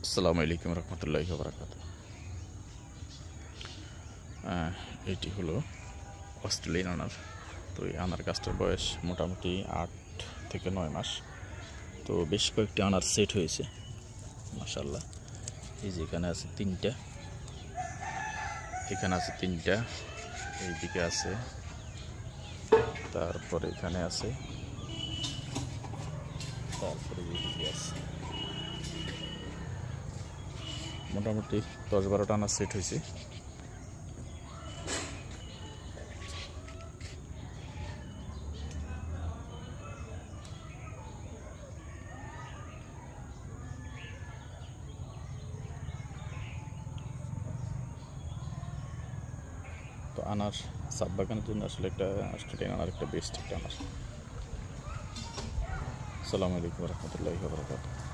আসসালামু আলাইকুম রহমতুল্লাহি ওয়া বারাকাতুহু। এটি হলো অস্ট্রেলিয়ান আনার। তো এই আনার গাছটার বয়স মোটামুটি 8 থেকে 9 মাস। তো বেশ কয়েকটি আনার সেট হয়েছে মাশাআল্লাহ। এই যে এখানে আছে 3টা, এখানে আছে 3টা, এইদিকে আছে, তারপরে এখানে আছে, তারপরে এইদিকে আছে। মোটামুটি 10-12টা আনার সেট হয়েছে। তো আনার সাত বাগানের জন্য আসলে একটা অস্ট্রেলিয়ান আনার একটা বেস্ট একটা আনার। আসসালামু আলাইকুম রহমতুল্লাহি ওয়া বারাকাতুহু।